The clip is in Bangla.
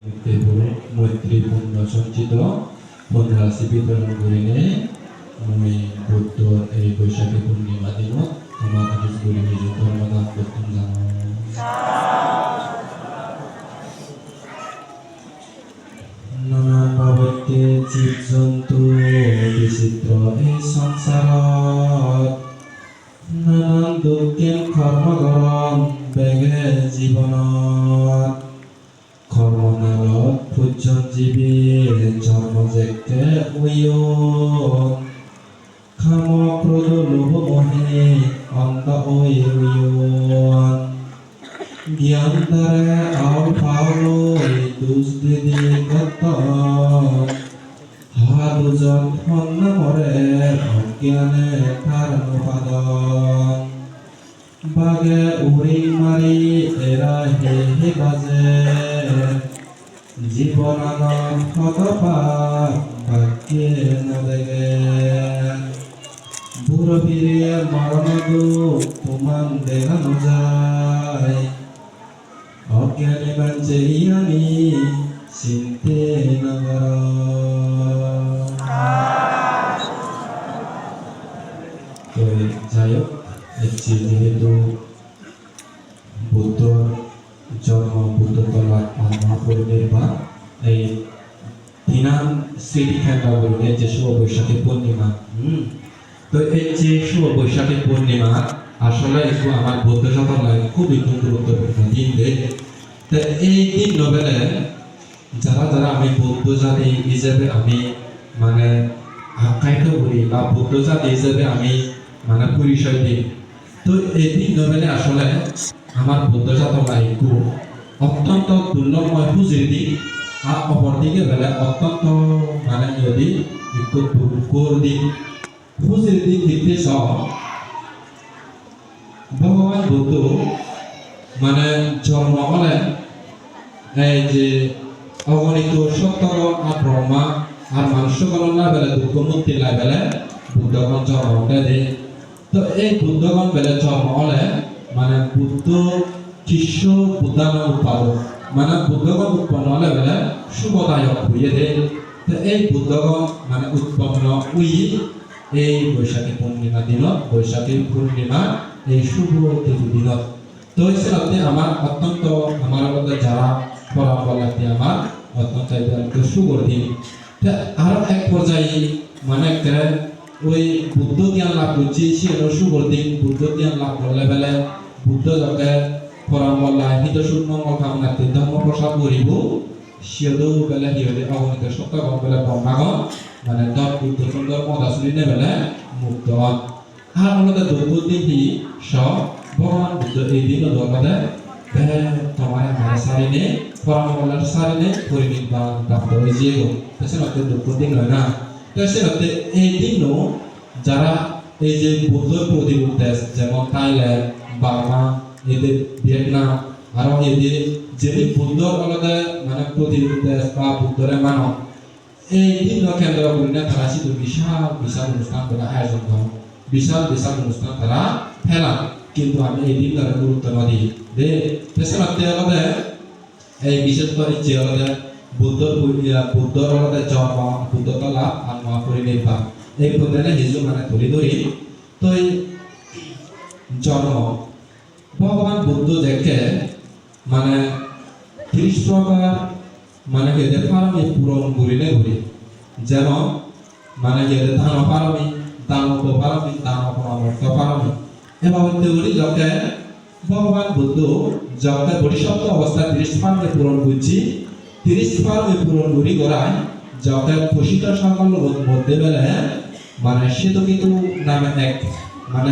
মৈত্রীপূর্ণ সঞ্চিত ধনরাশি বিতরণ করিলে মই বুদ্ধ এই বৈশাখী পূর্ণিমা দিনত তোমাক আদেশ কৰি নিজ ধৰ্মদান প্ৰথম জানো নানান ভাৱতে জীৱ জন্তু বিচিত্ৰ এই সংসাৰত নানান দুখীন কৰ্মগৰম বেগে জীৱনত কর্মনালত পূজ্যজীবী জন্মজেকে উয়ন খাম ক্রোধ লোভ মোহে অন্ধ ওই উয়ন জ্ঞান দ্বারে আল পাওলৈ দুজ দিদি গতন হা দুজন সন্ন মরে অজ্ঞানে ধারণ পাদন বাগে উড়ি মারি এরা হে হে বাজে জীবনানন্দ হতপাপ ভাগ্যে নদেগে বুড়ো ফিরে মরণ দুঃখ তুমান দেখানো যায় অজ্ঞানী বাঞ্চে আমি চিন্তে নগর তো যাই হোক যেহেতু বুদ্ধর জন্ম বুদ্ধতলা মহাপরিনির্বাণ এই দিনান স্মৃতি খেলা বলতে যে শুভ বৈশাখী পূর্ণিমা তো এই যে শুভ বৈশাখী পূর্ণিমা আসলে একটু আমার বৌদ্ধ সফর লাগে খুবই গুরুত্বপূর্ণ দিন তো এই দিন নবেলে যারা যারা আমি বৌদ্ধ জাতি হিসেবে আমি মানে আখ্যায়িত করি বা বৌদ্ধ জাতি হিসেবে আমি মানে পরিচয় দিই তো এই দিন নবেলে আসলে আমার বৌদ্ধ জাতক লাইকু অত্যন্ত দুর্লভময় পুঁজির দিক আর অপরদিকে বেলা অত্যন্ত মানে যদি একটু দুর্গর দিক পুঁজির দিক দেখতে সব ভগবান বুদ্ধ মানে জন্ম হলেন এই যে অগণিত সত্যগণ আর ব্রহ্মা আর মানুষগণ না বেলা দুঃখ মুক্তি লাই বেলা বুদ্ধগণ জন্ম দেয় তো এই বুদ্ধগণ বেলা জন্ম হলে মানে বুদ্ধ শিষ্য বুদ্ধান উৎপাদক মানে বুদ্ধগণ উৎপন্ন হলে বেলা শুভদায়ক হইয়ে দেয় তো এই বুদ্ধগণ মানে উৎপন্ন উই এই বৈশাখী পূর্ণিমা দিনত বৈশাখী পূর্ণিমা এই শুভ তিথি দিনত তো সেটাতে আমার অত্যন্ত আমার মধ্যে যারা ফলাফল লাগতে আমার অত্যন্ত শুভর দিন আরো এক পর্যায়ে মানে ওই বুদ্ধ জ্ঞান লাভ করছি সে শুভর দিন বুদ্ধ জ্ঞান লাভ করলে বেলে বুদ্ধ যাকে পরামল্লা হিত শূন্য কামনাতে ধর্ম প্রসাদ করিব সিয়দৌ বেলে সিহঁতে অগণিত সত্যগণ বেলে ব্রহ্মাগণ মানে দশ বুদ্ধ সুন্দর মদাসুরি নে বেলে মুক্ত আর আমাদের দুর্গত দিন সব ভগবান বুদ্ধ এই দিন দরকারে তোমার আমার সারিনে পরামল্লার সারিনে পরিনির্বাণ প্রাপ্ত হয়েছে সে দুর্গত দিন হয় না সে এই দিনও যারা এই যে বৌদ্ধ প্রতিরূপ দেশ যেমন থাইল্যান্ড বার্মা এদের ভিয়েতনাম আরো এদের যে বুদ্ধ আলাদা মানে প্রতিরূপ দেশ বা বুদ্ধরে মানব এই দিন কেন্দ্র করে না তারা শুধু বিশাল বিশাল অনুষ্ঠান তারা আয়োজন করে বিশাল বিশাল অনুষ্ঠান তারা ফেলা কিন্তু আমি এই দিন তারা গুরুত্ব না দিই দে দেশের আলাদা এই বিশেষ করে যে আলাদা বুদ্ধর আলাদা জন্ম বুদ্ধতলা আর মহাপরিনির্বাণ এই প্রধানে হিজু মানে ধরি ধরি তো এই জন্ম ভগবান বুদ্ধ দেখে মানে 30 প্রকার মানে এদের পারমি পূরণ করিলে ঘুরি যেমন মানে এদের ধান পারমি দানব পারমি দানব পরামর্শ পারমি এভাবে তেগুলি যকে ভগবান বুদ্ধ যকে পরিশব্দ অবস্থায় 30 পারমি পূরণ করছি 30 পারমি পূরণ করি করায় যকে খুশিত সকল মধ্যে বেলায় মানে সে তো কিন্তু নামে এক মানে